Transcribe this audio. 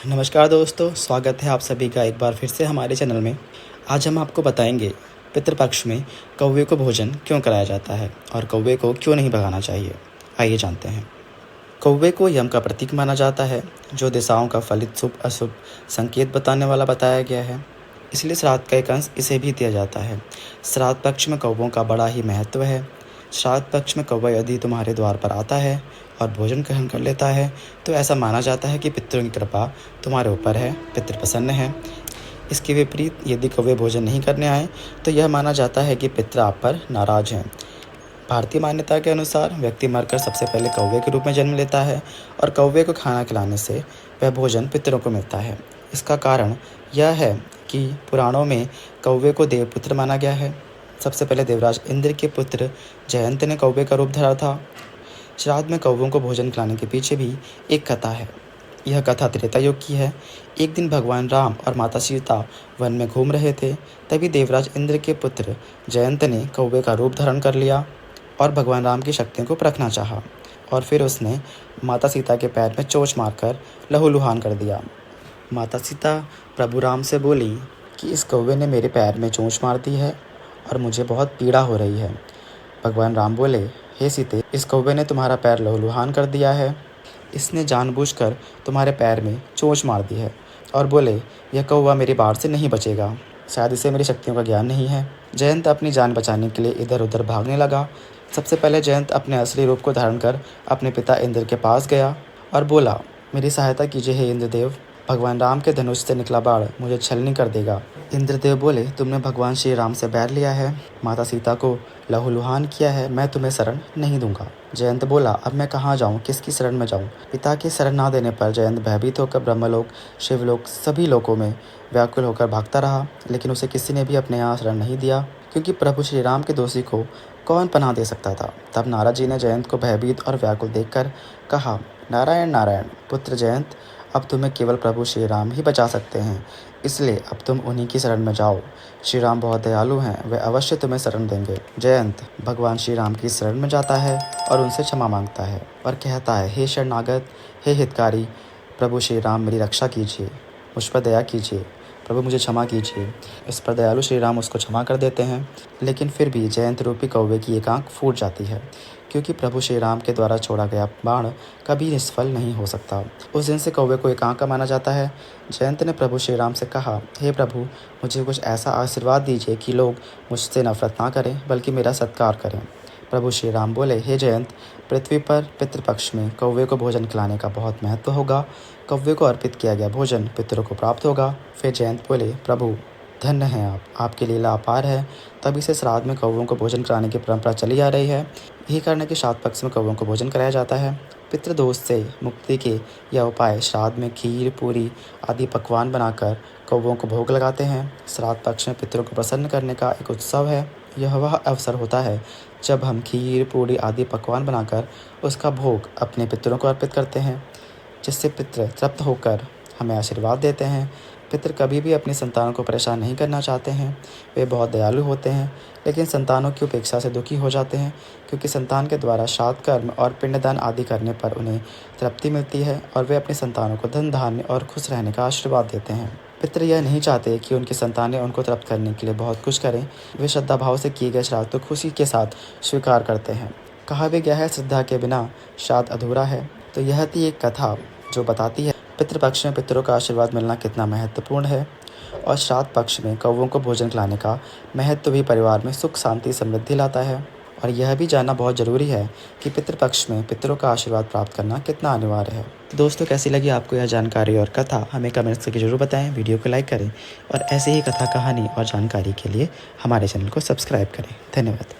नमस्कार दोस्तों, स्वागत है आप सभी का एक बार फिर से हमारे चैनल में। आज हम आपको बताएंगे पितृपक्ष में कौवे को भोजन क्यों कराया जाता है और कौवे को क्यों नहीं भगाना चाहिए। आइए जानते हैं। कौवे को यम का प्रतीक माना जाता है, जो दिशाओं का फलित शुभ अशुभ संकेत बताने वाला बताया गया है। इसलिए श्राद्ध का एक अंश इसे भी दिया जाता है। श्राद्ध पक्ष में कौवों का बड़ा ही महत्व है। श्राद्ध पक्ष में कौवा यदि तुम्हारे द्वार पर आता है और भोजन ग्रहण कर लेता है तो ऐसा माना जाता है कि पितरों की कृपा तुम्हारे ऊपर है, पितृ प्रसन्न है। इसके विपरीत यदि कौवे भोजन नहीं करने आए तो यह माना जाता है कि पितृ आप पर नाराज हैं। भारतीय मान्यता के अनुसार व्यक्ति मरकर सबसे पहले कौवे के रूप में जन्म लेता है और कौवे को खाना खिलाने से वह भोजन पितरों को मिलता है। इसका कारण यह है कि पुराणों में कौवे को देवपुत्र माना गया है। सबसे पहले देवराज इंद्र के पुत्र जयंत ने कौवे का रूप धरा था। श्राद्ध में कौवों को भोजन खिलाने के पीछे भी एक कथा है। यह कथा त्रेता युग की है। एक दिन भगवान राम और माता सीता वन में घूम रहे थे। तभी देवराज इंद्र के पुत्र जयंत ने कौवे का रूप धारण कर लिया और भगवान राम की शक्तियों को परखना चाहा और फिर उसने माता सीता के पैर में चोंच मारकर लहूलुहान कर दिया। माता सीता प्रभु राम से बोली कि इस कौवे ने मेरे पैर में चोंच मार दी है और मुझे बहुत पीड़ा हो रही है। भगवान राम बोले, हे सीते, इस कौवे ने तुम्हारा पैर लहूलुहान कर दिया है। इसने जानबूझकर तुम्हारे पैर में चोंच मार दी है। और बोले, यह कौवा मेरी बाढ़ से नहीं बचेगा, शायद इसे मेरी शक्तियों का ज्ञान नहीं है। जयंत अपनी जान बचाने के लिए इधर उधर भागने लगा। सबसे पहले जयंत अपने असली रूप को धारण कर अपने पिता इंद्र के पास गया और बोला, मेरी सहायता कीजिए हे इंद्रदेव, भगवान राम के धनुष से निकला बाण मुझे छलनी कर देगा। इंद्रदेव बोले, तुमने भगवान श्री राम से बैर लिया है, माता सीता को लहूलुहान किया है, मैं तुम्हें शरण नहीं दूंगा। जयंत बोला, अब मैं कहाँ जाऊँ, किसकी शरण में जाऊँ। पिता की शरण ना देने पर जयंत भयभीत होकर ब्रह्मलोक, शिवलोक, सभी लोकों में व्याकुल होकर भागता रहा, लेकिन उसे किसी ने भी अपने यहाँ शरण नहीं दिया, क्योंकि प्रभु श्री राम के दोषी को कौन पनाह दे सकता था। तब नारद जी ने जयंत को भयभीत और व्याकुल देखकर कहा, नारायण नारायण, पुत्र जयंत, अब तुम्हें केवल प्रभु श्री राम ही बचा सकते हैं, इसलिए अब तुम उन्हीं की शरण में जाओ। श्री राम बहुत दयालु हैं, वे अवश्य तुम्हें शरण देंगे। जयंत भगवान श्री राम की शरण में जाता है और उनसे क्षमा मांगता है और कहता है, हे शरणागत, हे हितकारी, प्रभु श्री राम मेरी रक्षा कीजिए, मुझ पर दया कीजिए, प्रभु मुझे क्षमा कीजिए। इस पर दयालु श्री राम उसको क्षमा कर देते हैं, लेकिन फिर भी जयंत रूपी कौवे की एक आंख फूट जाती है, क्योंकि प्रभु श्री राम के द्वारा छोड़ा गया बाण कभी निष्फल नहीं हो सकता। उस दिन से कौवे को एक आंख का माना जाता है। जयंत ने प्रभु श्री राम से कहा, हे प्रभु, मुझे कुछ ऐसा आशीर्वाद दीजिए कि लोग मुझसे नफरत ना करें बल्कि मेरा सत्कार करें। प्रभु श्री राम बोले, हे जयंत, पृथ्वी पर पितृपक्ष में कौवे को भोजन खिलाने का बहुत महत्व होगा। कौवे को अर्पित किया गया भोजन पितरों को प्राप्त होगा। फिर जयंत बोले, प्रभु धन्य हैं आप, आपकी लीला अपार है। तभी से श्राद्ध में कौवों को भोजन कराने की परंपरा चली आ रही है। यही कारण है कि श्राद्ध पक्ष में कौवों को भोजन कराया जाता है। पितृदोष से मुक्ति के यह उपाय श्राद्ध में खीर, पूरी आदि पकवान बनाकर कौवों को भोग लगाते हैं। श्राद्ध पक्ष में पितरों को प्रसन्न करने का एक उत्सव है। यह वह अवसर होता है जब हम खीर, पूरी आदि पकवान बनाकर उसका भोग अपने पितरों को अर्पित करते हैं, जिससे पितृ तृप्त होकर हमें आशीर्वाद देते हैं। पितृ कभी भी अपनी संतानों को परेशान नहीं करना चाहते हैं। वे बहुत दयालु होते हैं, लेकिन संतानों की उपेक्षा से दुखी हो जाते हैं, क्योंकि संतान के द्वारा श्राद्ध कर्म और पिंडदान आदि करने पर उन्हें तृप्ति मिलती है और वे अपनी संतानों को धन धान्य और खुश रहने का आशीर्वाद देते हैं। पितृ यह नहीं चाहते कि उनकी संतानें उनको तृप्त करने के लिए बहुत कुछ करें। वे श्रद्धा भाव से किए गए श्राद्ध को खुशी के साथ स्वीकार करते हैं। कहा भी गया है, श्रद्धा के बिना श्राद्ध अधूरा है। तो यह थी एक कथा जो बताती है पितृपक्ष में पितरों का आशीर्वाद मिलना कितना महत्वपूर्ण है, और श्राद्ध पक्ष में कौवों को भोजन खिलाने का महत्व भी परिवार में सुख, शांति, समृद्धि लाता है। और यह भी जानना बहुत ज़रूरी है कि पितृपक्ष में पितरों का आशीर्वाद प्राप्त करना कितना अनिवार्य है। दोस्तों, कैसी लगी आपको यह जानकारी और कथा, हमें कमेंट्स करके जरूर बताएं। वीडियो को लाइक करें और ऐसे ही कथा, कहानी और जानकारी के लिए हमारे चैनल को सब्सक्राइब करें। धन्यवाद।